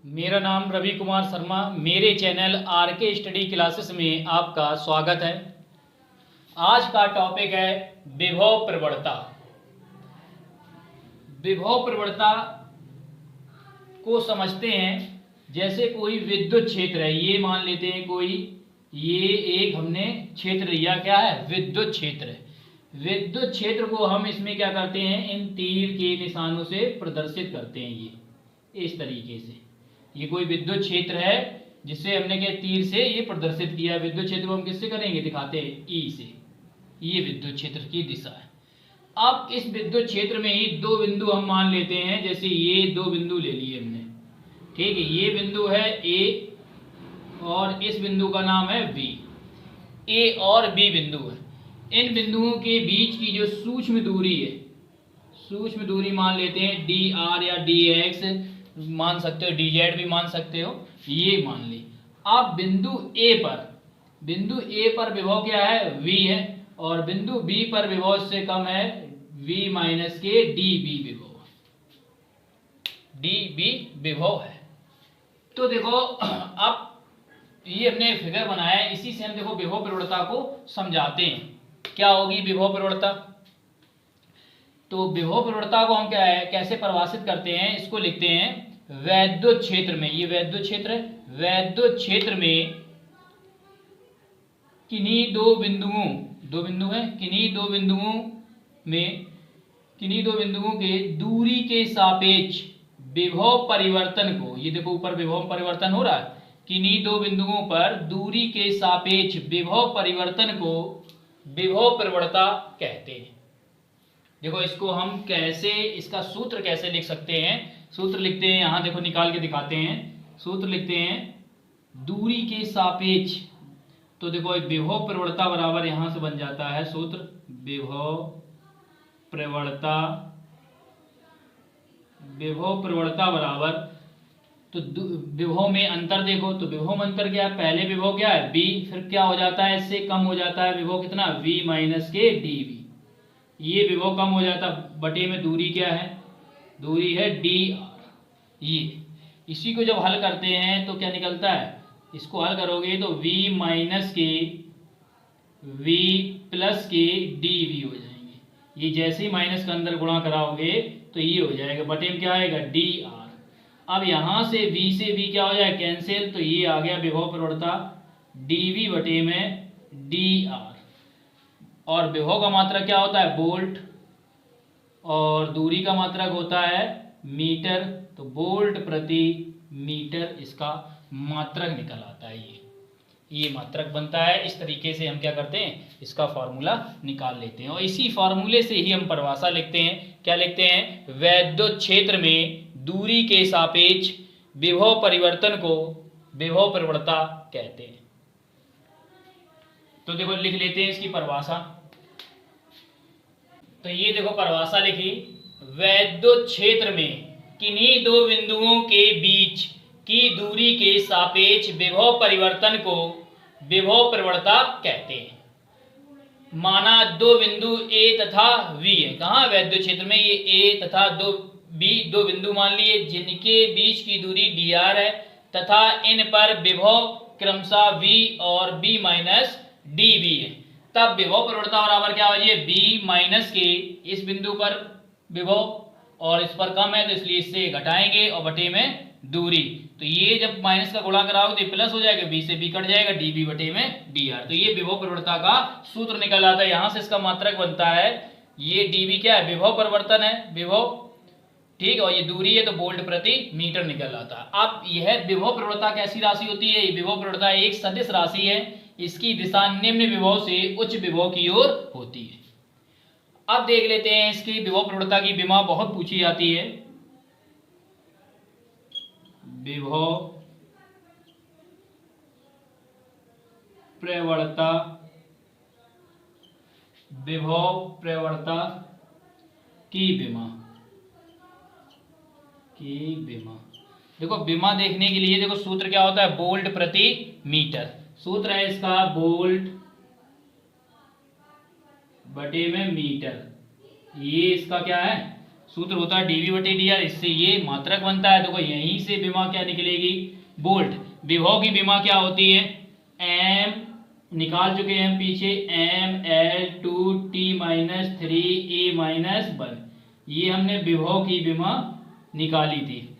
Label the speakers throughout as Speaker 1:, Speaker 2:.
Speaker 1: मेरा नाम रवि कुमार शर्मा। मेरे चैनल आर के स्टडी क्लासेस में आपका स्वागत है। आज का टॉपिक है विभव प्रवणता। विभव प्रवणता को समझते हैं। जैसे कोई विद्युत क्षेत्र है, ये मान लेते हैं कोई, ये एक हमने क्षेत्र लिया, क्या है, विद्युत क्षेत्र है। विद्युत क्षेत्र को हम इसमें क्या करते हैं, इन तीर के निशानों से प्रदर्शित करते हैं। ये इस तरीके से, ये कोई विद्युत क्षेत्र है जिसे हमने क्या तीर से ये प्रदर्शित किया। विद्युत क्षेत्र को हम किससे करेंगे, दिखाते हैं ई से। ये विद्युत क्षेत्र की दिशा है। अब इस विद्युत क्षेत्र में ही दो बिंदु हम मान लेते हैं। जैसे ये दो बिंदु ले लिए हमने, ठीक है। ये बिंदु है ए और इस बिंदु का नाम है बी। ए और बी बिंदु है। इन बिंदुओं के बीच की जो सूक्ष्म दूरी है, सूक्ष्म दूरी मान लेते हैं डी आर या डी एक्स मान सकते हो, डी जेड भी मान सकते हो, ये मान ली। अब बिंदु ए पर विभव क्या है, V है, और बिंदु B पर विभव से कम है V माइनस के dB विभव, dB विभव है। तो देखो अब ये हमने फिगर बनाया है, इसी से हम देखो विभव प्रवणता को समझाते हैं। क्या होगी विभव प्रवणता? तो विभव प्रवणता को हम क्या है, कैसे परिभाषित करते हैं, इसको लिखते हैं वैद्युत क्षेत्र में। ये वैद्युत क्षेत्र है। वैद्युत क्षेत्र में किन्हीं दो बिंदु हैं, किन्हीं दो बिंदुओं के दूरी के सापेक्ष विभव परिवर्तन को, ये देखो ऊपर विभव परिवर्तन हो रहा है, किन्हीं दो बिंदुओं पर दूरी के सापेक्ष विभव परिवर्तन को विभव प्रवणता कहते हैं। देखो इसको हम कैसे, इसका सूत्र कैसे लिख सकते हैं, सूत्र लिखते हैं, यहां देखो निकाल के दिखाते हैं। सूत्र लिखते हैं दूरी के सापेक्ष। तो देखो विभव प्रवणता बराबर यहां से बन जाता है सूत्र, विभव प्रवणता बराबर, तो विभव में अंतर देखो, तो विभव में अंतर क्या है, पहले विभव क्या है b, फिर क्या हो जाता है, इससे कम हो जाता है विभव कितना, v माइनस के dv। ये विभव कम हो जाता, बटे में दूरी क्या है, दूरी है dr। ये इसी को जब हल करते हैं तो क्या निकलता है, इसको हल करोगे तो v माइनस के v प्लस के dv हो जाएंगे। ये जैसे ही माइनस का अंदर गुणा कराओगे तो ये हो जाएगा, बटे में क्या आएगा dr। अब यहां से v से v क्या हो जाए, कैंसिल, तो ये आ गया विभव प्रवणता dv बटे में dr। और विभव का मात्रक क्या होता है, वोल्ट, और दूरी का मात्रक होता है मीटर, तो वोल्ट प्रति मीटर इसका मात्रक निकल आता है। ये मात्रक बनता है। इस तरीके से हम क्या करते हैं, इसका फॉर्मूला निकाल लेते हैं, और इसी फॉर्मूले से ही हम परिभाषा लिखते हैं। क्या लिखते हैं, वैद्युत क्षेत्र में दूरी के सापेक्ष विभव परिवर्तन को विभव प्रवणता कहते हैं। तो देखो लिख लेते हैं इसकी परिभाषा। तो ये देखो परिभाषा लिखी, वैद्युत क्षेत्र में किन्हीं दो बिंदुओं के बीच की दूरी के सापेक्ष विभव परिवर्तन को विभव प्रवणता कहते हैं। माना दो बिंदु A तथा V है, कहाँ, वैद्युत क्षेत्र में। ये A तथा B दो बिंदु मान लिए जिनके बीच की दूरी dr है, तथा इन पर विभव क्रमशः V और B माइनस dV है। तब विभव प्रवणता बराबर क्या हो जाए, B माइनस के, इस बिंदु पर विभव और इस पर कम है तो इसलिए इससे घटाएंगे, और बटे में दूरी, तो ये जब माइनस का गुणा कराओगे तो प्लस हो जाएगा, b से b कट जाएगा, db बटे में dr। तो ये विभव प्रवणता का सूत्र निकल आता है। यहां से इसका मात्रक बनता है, ये db क्या है, विभव परिवर्तन है, विभव, ठीक है, और ये दूरी है तो वोल्ट प्रति मीटर निकल आता है। अब यह विभव प्रवणता कैसी राशि होती है, विभव प्रवणता एक सदिश राशि है, इसकी दिशा निम्न विभव से उच्च विभव की ओर होती है। अब देख लेते हैं इसकी विभव प्रवणता की विमा बहुत पूछी जाती है। विभव प्रवणता, विभव प्रवणता की विमा, देखो विमा देखने के लिए देखो सूत्र क्या होता है, वोल्ट प्रति मीटर। सूत्र है इसका वोल्ट बटे में मीटर, ये इसका क्या है सूत्र होता है dv बटे dr, इससे ये मात्रक बनता है। देखो यहीं से विमा क्या निकलेगी, वोल्ट। विभव की विमा क्या होती है, m निकाल चुके हैं हम पीछे, mL2t-3a-1, ये हमने विभव की विमा निकाली थी।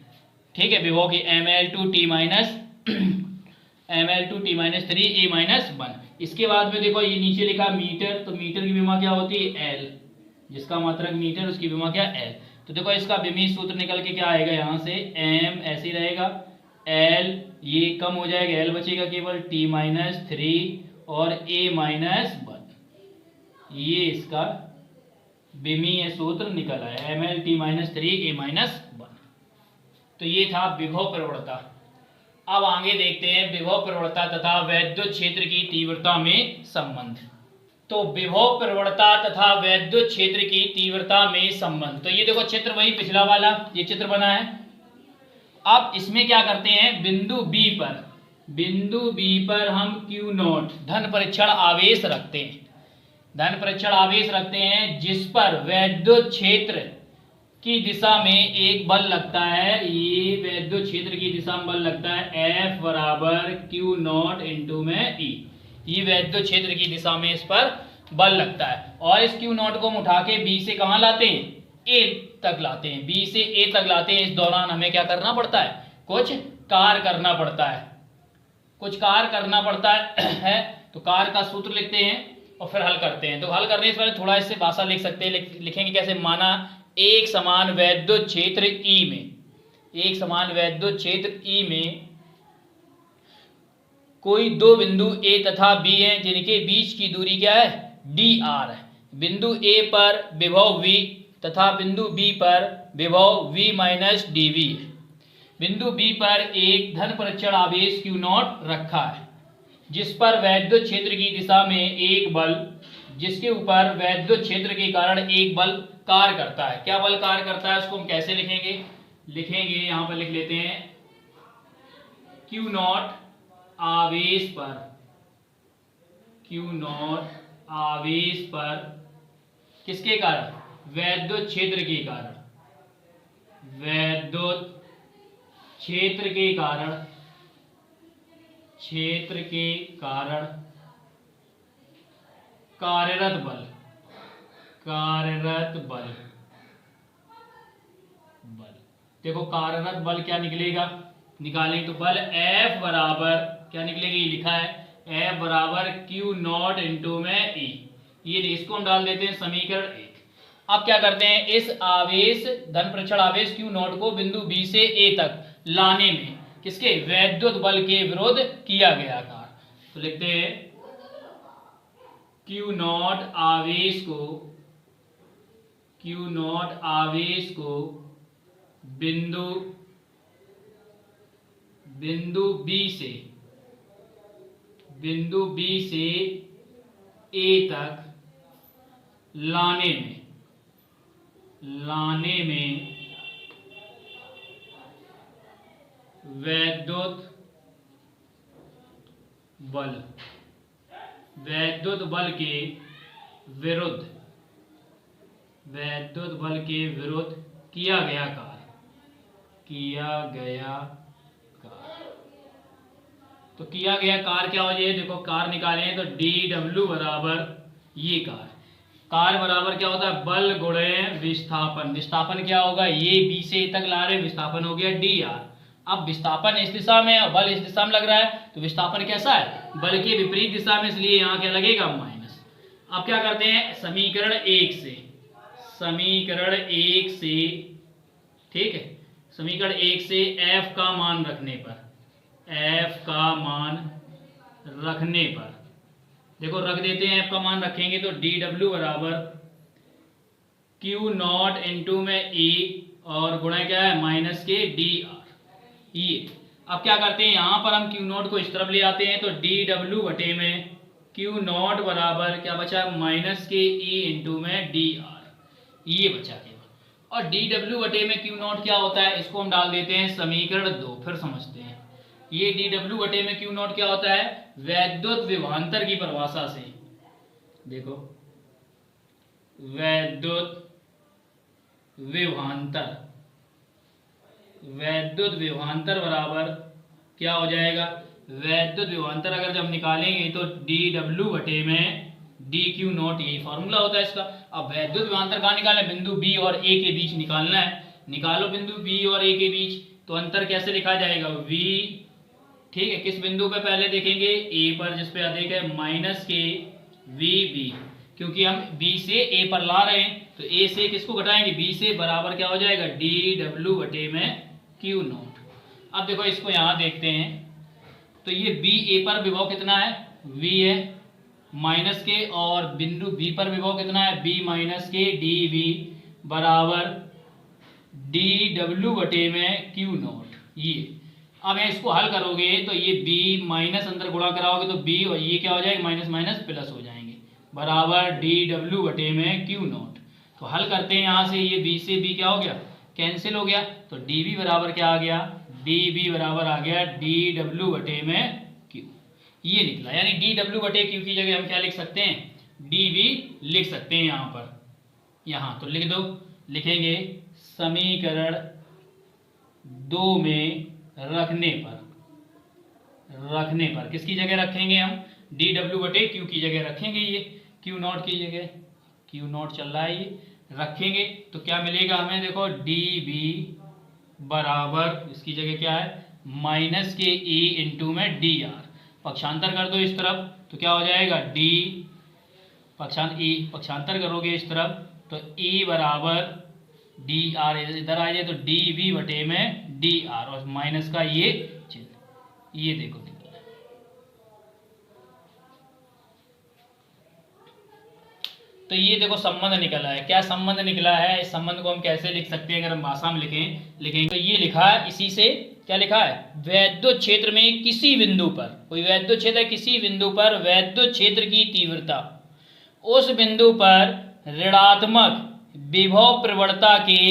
Speaker 1: ठीक है, विभव की mL2t-3a-1। इसके बाद में देखो ये नीचे लिखा मीटर, तो मीटर की विमा क्या होती है, L, जिसका मात्रक मीटर उसकी विमा क्या, L। तो देखो इसका विमी सूत्र निकल के क्या आएगा, यहाँ से m ऐसे ही रहेगा, L ये कम हो जाएगा, L बचेगा केवल, t-3 और a-1, ये इसका विमीय सूत्र निकल आया, mL-t-3 a-1। तो ये था विभव प्रवणता। अब आगे देखते हैं विभव प्रवणता तथा वैद्युत क्षेत्र की तीव्रता में संबंध। तो विभव प्रवणता तथा वैद्युत क्षेत्र की तीव्रता में संबंध, तो ये देखो चित्र वही पिछला वाला ये चित्र बना है। अब इसमें क्या करते हैं, बिंदु B पर हम Q0 धन परीक्षण आवेश रखते हैं, जिस पर वैद्युत क्षेत्र की दिशा में एक बल लगता है, ये वैद्युत क्षेत्र की दिशा में बल लगता है F बराबर Q0 इंटू में E। ये वैद्युत क्षेत्र की दिशा में इस पर बल लगता है, और इस Q0 को हम उठा के B से कहाँ लाते हैं, A तक लाते हैं, B से A तक लाते हैं। इस दौरान हमें क्या करना पड़ता है, कुछ कार्य करना पड़ता है, तो कार्य का सूत्र लिखते हैं और फिर हल करते हैं। तो हल करने से पहले थोड़ा इससे भाषा लिख सकते हैं, लिखेंगे कैसे, माना एक समान वैद्युत क्षेत्र E में कोई दो बिंदु A तथा B हैं जिनके बीच की दूरी क्या है, dr है। बिंदु A पर विभव V तथा बिंदु B पर विभव V माइनस dV है। बिंदु B पर एक धन परीक्षण आवेश Q0 रखा है, जिस पर वैद्युत क्षेत्र की दिशा में एक बल, जिसके ऊपर वैद्युत क्षेत्र के कारण एक बल कार्य करता है। क्या बल कार्य करता है, उसको हम कैसे लिखेंगे, यहां पर लिख लेते हैं Q0 आवेश पर किसके कारण, वैद्युत क्षेत्र के कारण कार्यरत बल। देखो कार्यरत बल क्या निकलेगा, निकालेंगे तो बल F बराबर क्या निकलेगा, ये लिखा है F बराबर Q0 इंटू में E। ये इसको हम डाल देते हैं समीकरण 1। अब क्या करते हैं, इस आवेश धन परीक्षण आवेश Q0 को बिंदु B से A तक लाने में किसके, वैद्युत बल के विरोध किया गया कार्य। तो लिखते हैं Q0 आवेश को बिंदु B से A तक लाने में वैद्युत बल के विरुद्ध किया गया कार्य। तो किया गया कार्य क्या हो जाए, देखो कार्य निकालें तो dw बराबर ये कार्य बराबर क्या होता है, बल गुणे विस्थापन क्या होगा, ये B से A तक ला रहे, विस्थापन हो गया dr। अब विस्थापन इस दिशा में है, बल इस दिशा में लग रहा है, तो विस्थापन कैसा है, बल के विपरीत दिशा में, इसलिए यहाँ क्या लगेगा, माइनस। अब क्या करते हैं, समीकरण 1 से ठीक है, समीकरण 1 से F का मान रखने पर देखो रख देते हैं, F का मान रखेंगे तो dw बराबर Q0 इंटू में E और गुणा क्या है, माइनस के dr। ये अब क्या करते हैं, यहाँ पर हम Q0 को इस तरफ ले आते हैं, तो dw बटे में Q0 बराबर क्या बचा, माइनस के E इंटू में dr, ये बचा केवल। और dw बटे में Q0 क्या होता है, इसको हम डाल देते हैं समीकरण 2, फिर समझते हैं। ये dw बटे में Q0 क्या होता है, वैद्युत विभवांतर की परिभाषा से देखो, वैद्युत विभवांतर, वैद्युत विभवांतर बराबर क्या हो जाएगा, वैद्युत विभवांतर अगर जब निकालेंगे तो dw बटे में dq नॉट, यही फॉर्मूला होता है इसका। अब वैद्युत विभवांतर कहाँ निकालना है, बिंदु B और A के बीच निकालना है। निकालो बिंदु B और A के बीच, तो अंतर कैसे लिखा जाएगा, v, ठीक है, किस बिंदु पे पहले देखेंगे, A पर, जिस पे अधिक है, माइनस के VB, क्योंकि हम B से A पर ला रहे हैं, तो A से किसको घटाएंगे, B से, बराबर क्या हो जाएगा, dw बटे में q नॉट। अब देखो इसको यहाँ देखते हैं, तो ये B A पर विभव कितना है, V है माइनस के, और बिंदु B पर विभव कितना है, B माइनस के dV बराबर dw बटे में q नॉट। ये अब इसको हल करोगे तो ये B माइनस अंदर गुणा कराओगे तो B और ये क्या हो जाएगा, माइनस माइनस प्लस हो जाएंगे, बराबर dw बटे में q नॉट। तो हल करते हैं यहाँ से, ये B से B क्या हो गया, कैंसिल हो गया, तो dV बराबर क्या आ गया, dV बराबर आ गया dw बटे में q, ये निकला। यानी dw बटे q की जगह हम क्या लिख सकते हैं, dV लिख सकते हैं यहाँ पर। यहाँ तो लिख दो, लिखेंगे समीकरण 2 में रखने पर किसकी जगह रखेंगे हम, dw बटे q की जगह रखेंगे, ये q नॉट की जगह, q नॉट चल रहा है, ये रखेंगे तो क्या मिलेगा हमें, देखो dv बराबर इसकी जगह क्या है, माइनस के e इंटू में dr, पक्षांतर कर दो इस तरफ तो क्या हो जाएगा, d पक्षांतर करोगे इस तरफ तो e बराबर dr, इधर आ जाए तो dv बटे में dr, और माइनस का ये चिन्ह, ये देखो निकला। तो ये देखो संबंध निकला है, क्या संबंध निकला है, इस संबंध को हम कैसे लिख सकते हैं, अगर हम भाषा में लिखेंगे तो ये लिखा है, इसी से क्या लिखा है, वैद्युत क्षेत्र में किसी बिंदु पर, कोई वैद्युत क्षेत्र है, किसी बिंदु पर वैद्युत क्षेत्र की तीव्रता उस बिंदु पर ऋणात्मक विभव प्रवणता के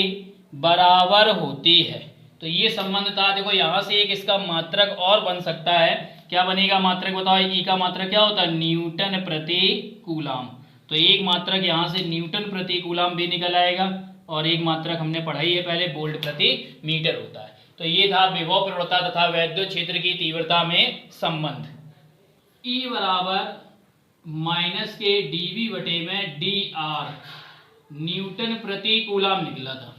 Speaker 1: बराबर होती है। तो ये संबंध था, देखो यहाँ से एक इसका मात्रक और बन सकता है, क्या बनेगा मात्रक बताओ, ई का मात्रक क्या होता है, न्यूटन प्रति कूलाम, तो एक मात्रक यहाँ से न्यूटन प्रति कूलाम भी निकल आएगा, और एक मात्रक हमने पढ़ाई है पहले, वोल्ट प्रति मीटर होता है। तो ये था विभव प्रवणता तथा वैद्युत क्षेत्र की तीव्रता में संबंध। E बराबर माइनस के dV बटे में dr न्यूटन प्रति कूलाम निकला था।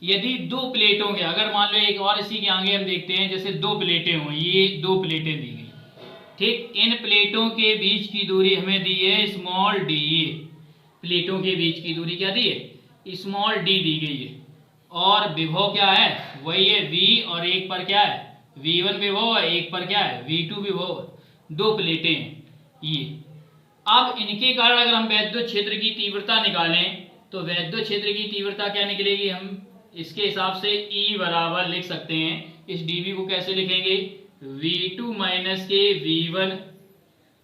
Speaker 1: यदि दो प्लेटों के, अगर मान लो एक और इसी के आगे हम देखते हैं, जैसे दो प्लेटें हों, ये दो प्लेटें दी गई, ठीक, इन प्लेटों के बीच की दूरी हमें दी है स्मॉल d, ये प्लेटों के बीच की दूरी क्या दी है, स्मॉल d दी गई है, और विभव क्या है, वही है V, और एक पर क्या है, V1 विभव है, एक पर क्या है, V2 विभव, दो प्लेटें हैं ये। अब इनके कारण अगर हम वैद्युत क्षेत्र की तीव्रता निकालें तो वैद्युत क्षेत्र की तीव्रता क्या निकलेगी, हम इसके हिसाब से E बराबर लिख सकते हैं, इस dV को कैसे लिखेंगे, V2 माइनस के V1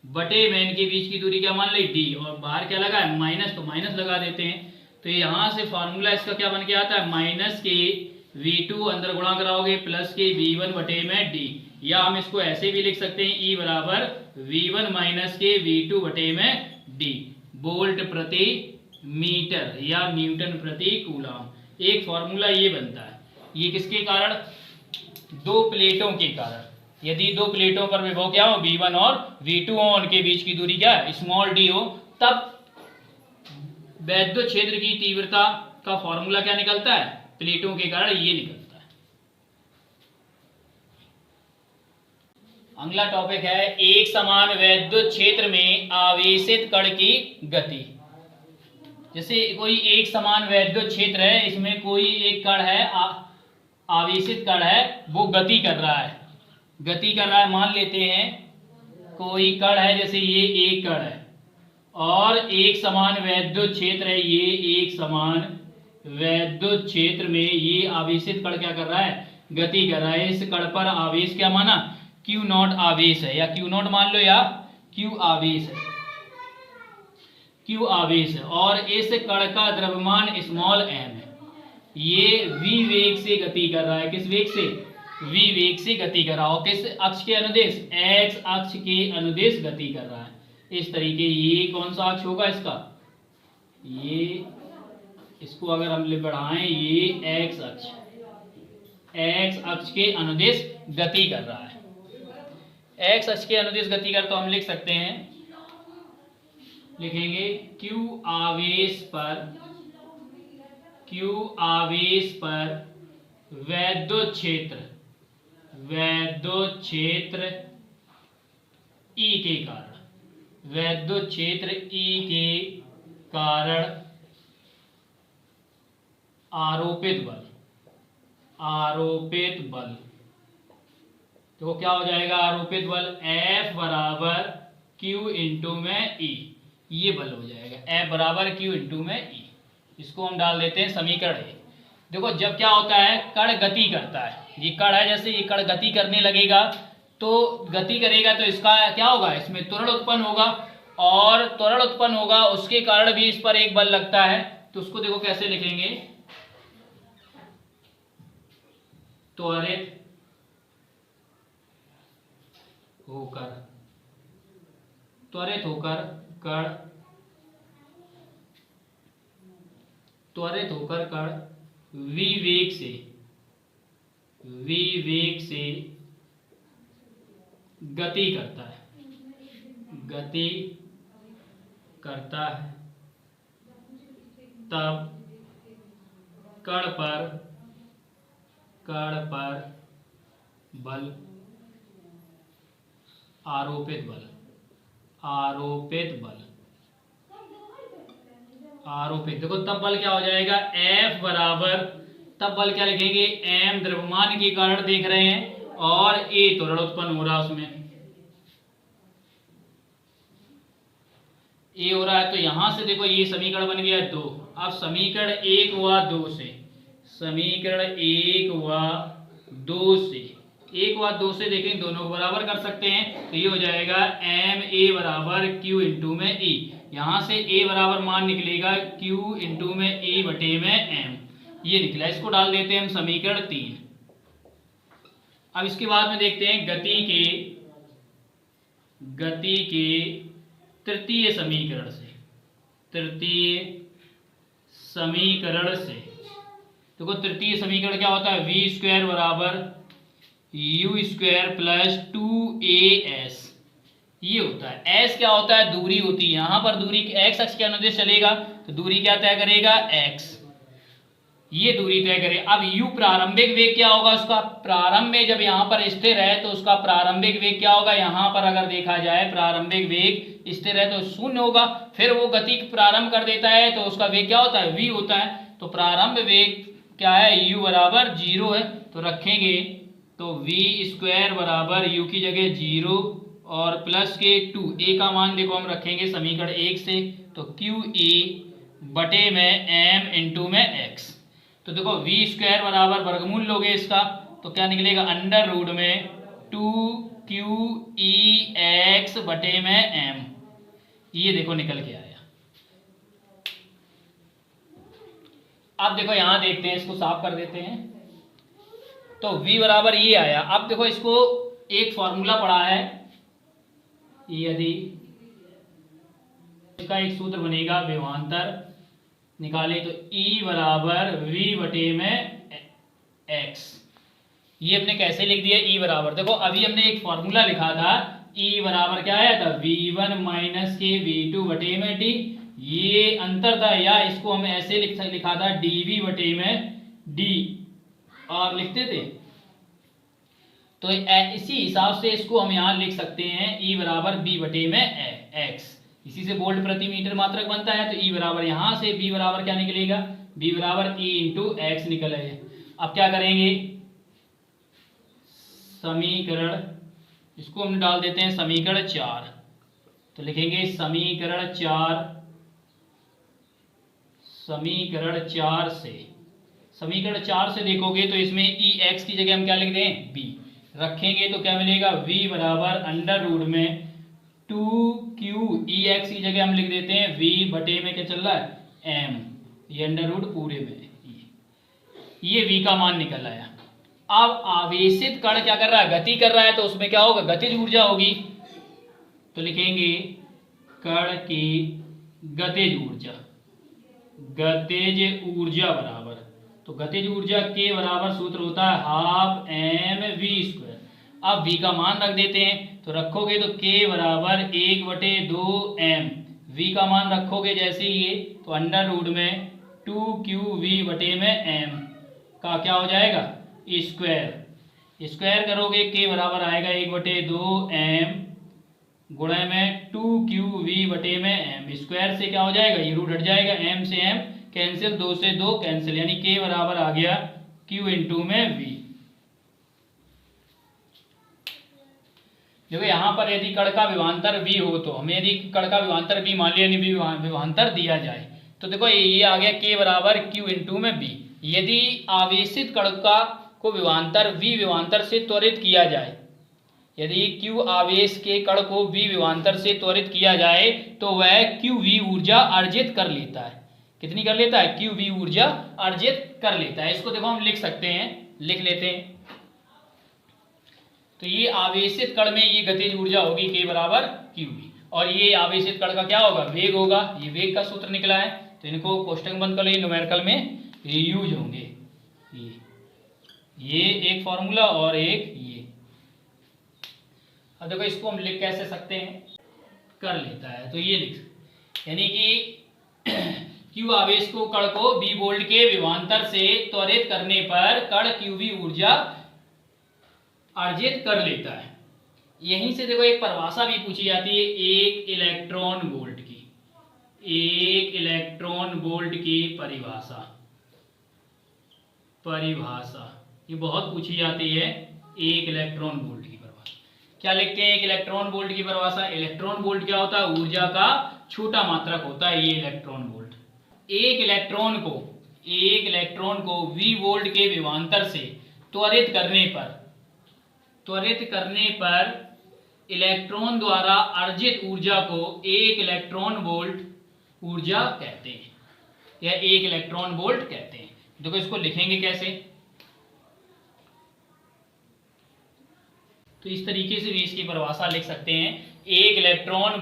Speaker 1: बटे में इनके बीच की दूरी क्या मान ली d, और बाहर क्या लगा है माइनस, तो माइनस लगा देते हैं, तो यहाँ से फॉर्मूला इसका क्या बन के आता है, माइनस के V2 अंदर गुणा कराओगे प्लस के V1 बटे में d, या हम इसको ऐसे भी लिख सकते हैं E बराबर V1 माइनस के V2 बटे में d, वोल्ट प्रति मीटर या न्यूटन प्रति कूलाम। एक फॉर्मूला ये बनता है, ये किसके कारण, दो प्लेटों के कारण। यदि दो प्लेटों पर विभव क्या हो, V1 और V2 हो, उनके बीच की दूरी क्या है, स्मॉल d हो, तब वैद्युत क्षेत्र की तीव्रता का फॉर्मूला क्या निकलता है, प्लेटों के कारण ये निकलता है। अगला टॉपिक है एक समान वैद्युत क्षेत्र में आवेशित कण की गति। जैसे कोई एक समान वैद्युत क्षेत्र है, इसमें कोई एक कण है, आवेशित कण है, वो गति कर रहा है, मान लेते हैं कोई कण है, जैसे ये एक कण है और एक समान वैद्युत क्षेत्र है, ये एक समान वैद्युत क्षेत्र में ये आवेशित कण क्या कर रहा है, गति कर रहा है। इस कण पर आवेश क्या माना, Q नॉट आवेश है, या Q नॉट मान लो, या Q आवेश है, Q आवेश है, और इस कण का द्रव्यमान स्मॉल m है। ये v वेग से गति कर रहा है, किस वेग से, v वेग से गति कर रहा हो, किस अक्ष के अनुदेश, x अक्ष के अनुदेश गति कर रहा है। इस तरीके, ये कौन सा अक्ष होगा इसका, ये इसको अगर हम बढ़ाएं, ये एक्स अक्ष के अनुदिश गति कर रहा है। एक्स अक्ष के अनुदिश गति कर, तो हम लिख सकते हैं, लिखेंगे Q आवेश पर वैद्युत क्षेत्र E के कारण, वैद्युत क्षेत्र E के कारण आरोपित बल, तो क्या हो जाएगा आरोपित बल, F बराबर Q इंटू में E, ये बल हो जाएगा F बराबर Q इंटू में E। इसको हम डाल देते हैं समीकरण ए। देखो जब क्या होता है, कण गति करता है, ये कण है, जैसे ये कण गति करने लगेगा तो गति करेगा तो इसका क्या होगा, इसमें त्वरण उत्पन्न होगा, और त्वरण उत्पन्न होगा उसके कारण भी इस पर एक बल लगता है। तो उसको देखो कैसे लिखेंगे, त्वरित होकर कण विवेग से गति करता है, तब कण पर बल, आरोपित देखो तब बल क्या हो जाएगा, F बराबर, तब बल क्या लिखेंगे, M द्रव्यमान के कारण देख रहे हैं, और A त्वरण उत्पन्न हो रहा है, उसमें A हो रहा है। तो यहां से देखो ये समीकरण बन गया 2। अब समीकरण 1 हुआ 2 से, देखें दोनों को बराबर कर सकते हैं, तो ये हो जाएगा MA बराबर Q इंटू में E। यहाँ से A बराबर मान निकलेगा Q इंटू में E बटे में M, ये निकला। इसको डाल देते हैं हम समीकरण 3। अब इसके बाद में देखते हैं गति के तृतीय समीकरण से देखो तृतीय समीकरण क्या होता है, v स्क्वायर बराबर u स्क्वायर प्लस 2as, ये होता है। s क्या होता है, दूरी होती है, यहाँ पर दूरी x अक्ष के अनुदिश चलेगा तो दूरी क्या तय करेगा, x, ये दूरी तय करे। अब u प्रारंभिक वेग क्या होगा उसका, प्रारंभ में जब यहाँ पर स्थिर है तो उसका प्रारंभिक वेग क्या होगा, यहाँ पर अगर देखा जाए प्रारंभिक वेग स्थिर है तो 0 होगा, फिर वो गति प्रारंभ कर देता है तो उसका वेग क्या होता है, v होता है। तो प्रारंभ वेग क्या है, u बराबर 0 है, तो रखेंगे तो v स्क्वायर बराबर u की जगह 0 और प्लस के 2, a का मान देखो हम रखेंगे समीकरण 1 से, तो QE बटे में m इंटू में x। तो देखो v स्क्वायर बराबर वर्गमूल लोगे इसका तो क्या निकलेगा, अंडर रूट में 2QEx बटे में m, ये देखो निकल के आया। अब देखो यहां देखते हैं, इसको साफ कर देते हैं, तो v बराबर ये आया। अब देखो इसको एक फॉर्मूला पढ़ा है, यदि इसका एक सूत्र बनेगा विभवांतर निकाले तो E बराबर v बटे में x, ये हमने कैसे लिख दिया, E बराबर, देखो अभी हमने एक फॉर्मूला लिखा था, E बराबर क्या आया था, v1 माइनस के v2 बटे में d, ये अंतर था, या इसको हम ऐसे लिखा था dv बटे में d, और लिखते थे। तो इसी हिसाब से इसको हम यहाँ लिख सकते हैं E बराबर b बटे में x, इसी से वोल्ट प्रति मीटर मात्रक बनता है। तो E बराबर यहाँ से b बराबर क्या निकलेगा, b बराबर E इंटू एक्स निकल है। अब क्या करेंगे, समीकरण, इसको हम डाल देते हैं समीकरण 4, तो लिखेंगे समीकरण 4 से देखोगे तो इसमें ex की जगह हम क्या लिख दें, b रखेंगे तो क्या मिलेगा, v बराबर अंडर रूट में 2QEx की जगह हम लिख देते हैं v बटे में क्या चल रहा है, m, ये अंडर रूट पूरे में, ये v का मान निकल आया। अब आवेशित कण क्या कर रहा है, गति कर रहा है, तो उसमें क्या होगा, गतिज ऊर्जा होगी, तो लिखेंगे कण की गतिज ऊर्जा, गतिज ऊर्जा बराबर, तो गतिज ऊर्जा के बराबर सूत्र होता है हाफ एम वी स्क्वायर। अब v का मान रख देते हैं, तो रखोगे तो k बराबर 1/2m, v का मान रखोगे जैसे ये तो अंडर रूट में 2qv/m का क्या हो जाएगा स्क्वायर। स्क्वायर करोगे k बराबर आएगा 1/2m गुणे में 2qv/m, स्क्वायर से क्या हो जाएगा ये रूट हट जाएगा, m से m कैंसिल, 2 से 2 कैंसिल, यानी k बराबर आ गया q इंटू में v। देखो यहाँ पर यदि कण का विभवांतर v हो तो हमें यदि कण का विभवांतर v मान लिया, यानी विभवांतर दिया जाए तो देखो ये आ गया k बराबर q इंटू में v। यदि आवेशित कण का को विभवांतर v विभवांतर से त्वरित किया जाए, यदि q आवेश के कण को v विभवांतर से त्वरित किया जाए तो वह qv ऊर्जा अर्जित कर लेता है। कितनी कर लेता है qv ऊर्जा अर्जित कर लेता है। इसको देखो हम लिख सकते हैं, लिख लेते हैं। तो ये आवेशित कण में ये गतिज ऊर्जा होगी k बराबर qv, और ये आवेशित कण का क्या होगा वेग होगा, ये वेग का सूत्र निकला है। तो इनको कोष्टक बंद कर लो, न्यूमेरिकल में यूज होंगे। ये एक फॉर्मूला और एक ये। अब देखो इसको हम लिख कैसे सकते हैं, कर लेता है तो ये लिख, यानी कि q आवेश को कण को v वोल्ट के विभवांतर से त्वरित करने पर कण qv ऊर्जा अर्जित कर लेता है। यहीं से देखो एक परिभाषा भी पूछी जाती है, एक इलेक्ट्रॉन वोल्ट की, एक इलेक्ट्रॉन वोल्ट की परिभाषा ये बहुत पूछी जाती है, एक इलेक्ट्रॉन वोल्ट की परिभाषा। क्या लिखते हैं एक इलेक्ट्रॉन वोल्ट की परिभाषा? इलेक्ट्रॉन वोल्ट क्या होता है? ऊर्जा का छोटा मात्रक होता है ये इलेक्ट्रॉन वोल्ट। एक इलेक्ट्रॉन को v वोल्ट के विभवांतर से त्वरित करने पर इलेक्ट्रॉन द्वारा अर्जित ऊर्जा को एक इलेक्ट्रॉन वोल्ट ऊर्जा कहते हैं, या एक इलेक्ट्रॉन वोल्ट कहते हैं। देखो इसको लिखेंगे कैसे, तो इस तरीके से भी इसकी परिभाषा लिख सकते हैं। एक इलेक्ट्रॉन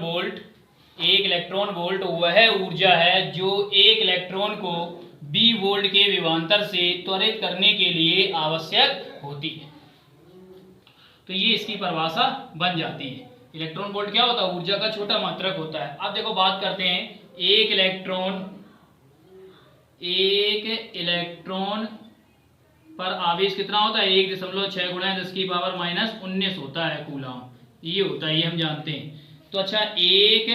Speaker 1: वोल्ट वह ऊर्जा है जो एक इलेक्ट्रॉन को b वोल्ट के विभवांतर से त्वरित करने के लिए आवश्यक होती है। तो ये इसकी परिभाषा बन जाती है। इलेक्ट्रॉन वोल्ट क्या होता है? ऊर्जा का छोटा मात्रक होता है। अब देखो बात करते हैं, एक इलेक्ट्रॉन पर आवेश कितना होता है? 1.6 गुणा 10⁻⁻19 होता है कूलम, ये होता है, ये हम जानते हैं। तो अच्छा, एक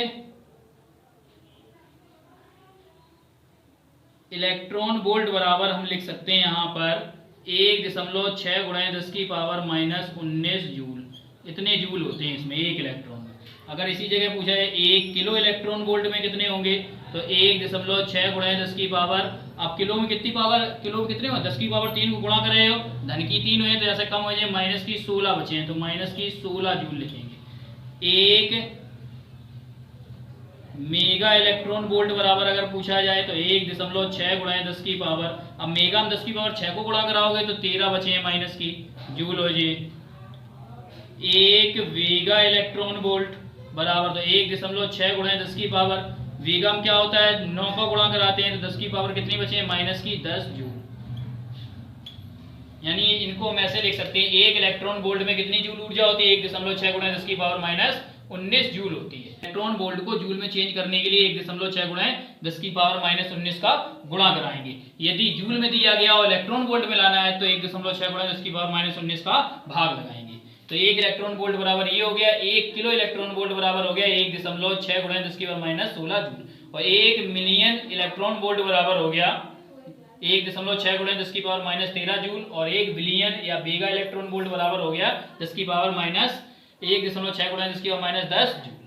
Speaker 1: इलेक्ट्रॉन वोल्ट बराबर हम लिख सकते हैं यहाँ पर 1.6 गुणा 10⁻⁻19 जूल, इतने जूल होते हैं इसमें एक इलेक्ट्रॉन में। अगर इसी जगह पूछा है 1 किलो इलेक्ट्रॉन वोल्ट में कितने होंगे, तो 1.6 गुणा 10⁻, आप किलो में कितनी पावर, किलो में कितने हो? 10⁻3 को गुणा कर रहे हो, धन की 3 हुए तो ऐसे कम हो जाए, माइनस की 16 बचे हैं, तो माइनस की 16 जूल लिखेंगे। एक मेगा इलेक्ट्रॉन वोल्ट बराबर अगर पूछा जाए तो 1.6 गुणा 10⁻, अब मेगा में 10⁻6 को गुणा कराओगे तो 13 बचे हैं माइनस की जूल हो जाए। एक वेगा इलेक्ट्रॉन वोल्ट बराबर, तो 1.6 गुणा 10⁻, वेगा में क्या होता है? 9 को गुणा कराते हैं तो 10⁻ कितनी बचे हैं? माइनस की 10 जूल। यानी इनको हम ऐसे लिख सकते हैं, एक इलेक्ट्रॉन वोल्ट में कितनी जूल ऊर्जा होती है? 1.6 गुणा 10⁻⁻19 जूल होती है। इलेक्ट्रॉन वोल्ट को जूल में चेंज करने के लिए 1.6 गुणा 10⁻⁻19 का गुणा कराएंगे। यदि जूल में दिया गया और इलेक्ट्रॉन वोल्ट में लाना है तो 1.6 गुणा 10⁻⁻19 का भाग लगाएंगे। तो एक इलेक्ट्रॉन वोल्ट बराबर ये हो गया, 1 किलो इलेक्ट्रॉन वोल्ट बराबर हो गया 1.6 गुणा 10⁻16 जूल, और 1 मिलियन इलेक्ट्रॉन वोल्ट बराबर हो गया 1.6 गुणा 10⁻13 जूल, और 1 बिलियन या मेगा इलेक्ट्रॉन वोल्ट बराबर हो गया 10⁻1.6 गुणा 10⁻10 जूल।